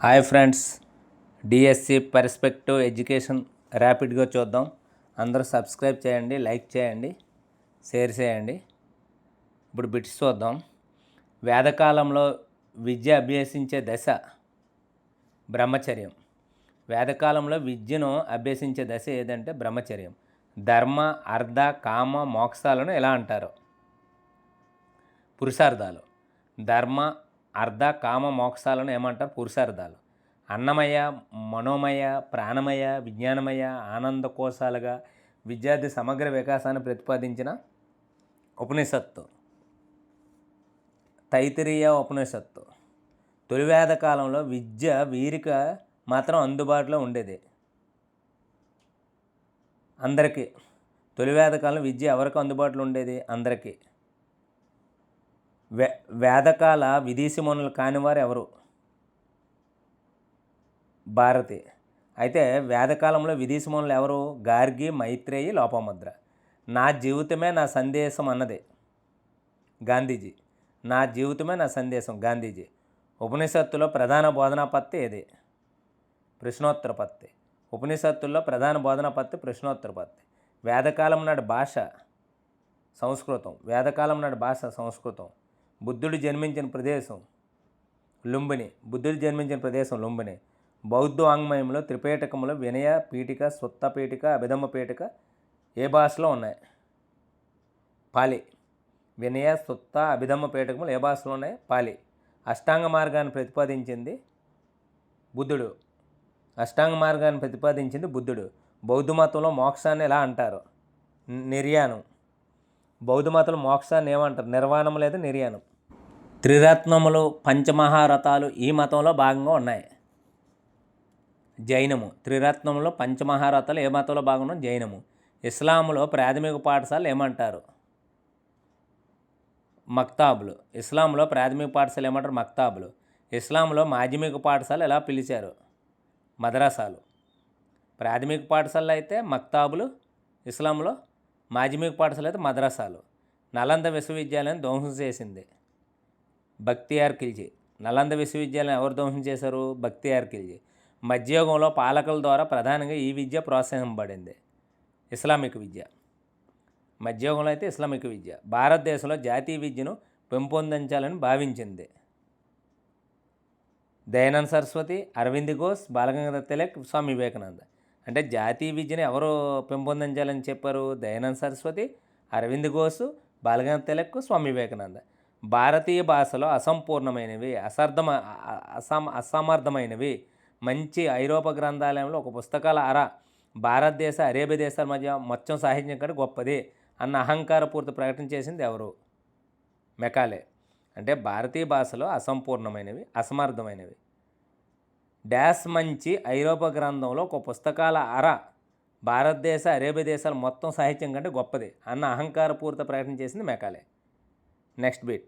Hi friends, DSC perspective education ర్యాపిడ్గా చూద్దాం. అందరూ సబ్స్క్రైబ్ చేయండి, లైక్ చేయండి, షేర్ చేయండి. ఇప్పుడు బిట్స్ చూద్దాం. వేదకాలంలో విద్య అభ్యసించే దశ బ్రహ్మచర్యం. వేదకాలంలో విద్యను అభ్యసించే దశ ఏదంటే బ్రహ్మచర్యం. ధర్మ, అర్థ, కామ, మోక్షాలను ఎలా అంటారు? పురుషార్థాలు. ధర్మ, అర్ధ, కామ, మోక్షాలను ఏమంటారు? పురుషార్థాలు. అన్నమయ, మనోమయ, ప్రాణమయ, విజ్ఞానమయ, ఆనంద కోశాలుగా విద్యార్థి సమగ్ర వికాసాన్ని ప్రతిపాదించిన ఉపనిషత్తు తైత్తిరీయ ఉపనిషత్తు. తొలివేద కాలంలో విద్య వీరికి మాత్రం అందుబాటులో ఉండేది, అందరికీ. తొలివేద కాలం విద్య ఎవరికి అందుబాటులో ఉండేది? అందరికీ. వేదకాల విదేశీ మునులు కానివారు ఎవరు? భారతి. అయితే వేదకాలంలో విదేశీ మునులు ఎవరు? గార్గి, మైత్రేయి, లోపాముద్ర. నా జీవితమే నా సందేశం అన్నది గాంధీజీ. నా జీవితమే నా సందేశం గాంధీజీ. ఉపనిషత్తులో ప్రధాన బోధనా పత్తి ఏది? ప్రశ్నోత్తర పత్తి. ఉపనిషత్తుల్లో ప్రధాన బోధనా పత్తి ప్రశ్నోత్తర పత్తి. వేదకాలం నాటి భాష సంస్కృతం. వేదకాలం నాటి భాష సంస్కృతం. బుద్ధుడు జన్మించిన ప్రదేశం లుంబిని. లుంబిని. బౌద్ధ వాంగ్మయంలో త్రిపీఠకములు వినయ పీఠిక, సుత్త పీఠిక, అభిధమ్మ పీఠిక ఏ భాషలో ఉన్నాయి? పాలి. వినయ, సుత్త, అభిధమ్మ పీఠకములు ఏ భాషలో ఉన్నాయి? పాలి. అష్టాంగ మార్గాన్ని ప్రతిపాదించింది బుద్ధుడు. బౌద్ధ మతంలో మోక్షాన్ని ఎలా అంటారు? నిర్యాణం. బౌద్ధ మతంలో మోక్షాన్ని ఏమంటారు? నిర్వాణం లేదా నిర్యాణం. త్రిరత్నములు, పంచమహారథాలు ఈ మతంలో భాగంగా ఉన్నాయి. జైనము. త్రిరత్నములు, పంచమహారథాలు ఏ మతంలో భాగంగా? జైనము. ఇస్లాంలో ప్రాథమిక పాఠశాల ఏమంటారు? మక్తాబులు. ఇస్లాంలో ప్రాథమిక పాఠశాల ఏమంటారు? మక్తాబులు. ఇస్లాంలో మాధ్యమిక పాఠశాల ఎలా పిలిచారు? మద్రసాలు. ప్రాథమిక పాఠశాలలు అయితే మక్తాబులు, ఇస్లాంలో మాధ్యమిక పాఠశాల అయితే మద్రసాలు. నలంద విశ్వవిద్యాలయం ధ్వంసం చేసింది బక్తియార్ ఖిల్జీ. నలంద విశ్వవిద్యాలయం ఎవరు ధ్వంసం చేశారు? బక్తియార్ ఖిల్జీ. మధ్యయుగంలో పాలకుల ద్వారా ప్రధానంగా ఈ విద్య ప్రోత్సహింపబడింది. ఇస్లామిక్ విద్య. మధ్యయుగంలో అయితే ఇస్లామిక్ విద్య. భారతదేశంలో జాతీయ విద్యను పెంపొందించాలని భావించింది దయానంద సరస్వతి, అరవింద్ ఘోష్, బాలగంగాధర్ తిలక్, స్వామి వివేకానంద. అంటే జాతీయ విద్యను ఎవరు పెంపొందించాలని చెప్పారు? దయానంద సరస్వతి, అరవింద్ ఘోష్, బాలగంగాధర్ తిలక్, స్వామి వివేకానంద. భారతీయ భాషలో అసంపూర్ణమైనవి, అసమర్థమైనవి మంచి ఐరోపా గ్రంథాలయంలో ఒక పుస్తకాల భారతదేశ, అరేబియా దేశాల మధ్య మొత్తం సాహిత్యం కంటే గొప్పది అన్న అహంకారపూర్తి ప్రకటన చేసింది ఎవరు? మెకాలే. అంటే భారతీయ భాషలో అసంపూర్ణమైనవి, అసమర్థమైనవి డాష్ మంచి ఐరోపా గ్రంథంలో ఒక పుస్తకాల భారతదేశ, అరేబియా దేశాల మొత్తం సాహిత్యం కంటే గొప్పది అన్న అహంకారపూర్తి ప్రకటన చేసింది మెకాలే. Next bit.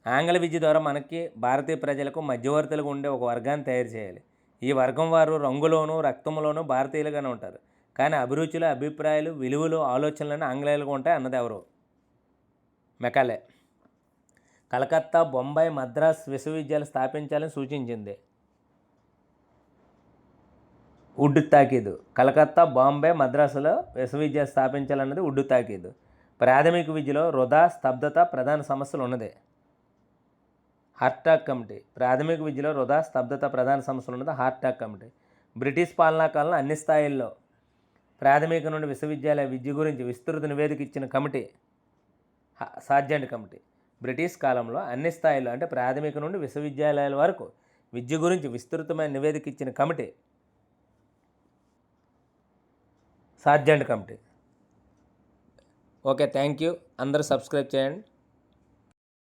ఆంగ్ల విద్య ద్వారా మనకి భారతీయ ప్రజలకు మధ్యవర్తులుగా ఉండే ఒక వర్గాన్ని తయారు చేయాలి. ఈ వర్గం వారు రంగులోనూ రక్తంలోనూ భారతీయులుగానే ఉంటారు, కానీ అభిరుచులు, అభిప్రాయాలు, విలువలు, ఆలోచనలను ఆంగ్లేయులుగా ఉంటాయి అన్నది ఎవరు? మెకాలే. కలకత్తా, బొంబాయి, మద్రాస్ విశ్వవిద్యాలయం స్థాపించాలని సూచించింది ఉడ్ తాకీదు. కలకత్తా, బాంబే, మద్రాసులో విశ్వవిద్యాలయం స్థాపించాలన్నది ఉడ్ తాకీదు. ప్రాథమిక విద్యలో వృధా, స్తబ్దత ప్రధాన సమస్యలు ఉన్నది హార్టాక్ కమిటీ. ప్రాథమిక విద్యలో వృధా, స్తబ్దత ప్రధాన సమస్యలు ఉన్నది హార్టాక్ కమిటీ. బ్రిటిష్ పాలనా కాలంలో అన్ని స్థాయిల్లో ప్రాథమిక నుండి విశ్వవిద్యాలయ విద్య గురించి విస్తృత నివేదిక ఇచ్చిన కమిటీ సార్జెంట్ కమిటీ. బ్రిటిష్ కాలంలో అన్ని స్థాయిల్లో అంటే ప్రాథమిక నుండి విశ్వవిద్యాలయాల వరకు విద్య గురించి విస్తృతమైన నివేదిక ఇచ్చిన committee sergeant committee. Okay, thank you. అందరూ సబ్స్క్రైబ్ చేయండి.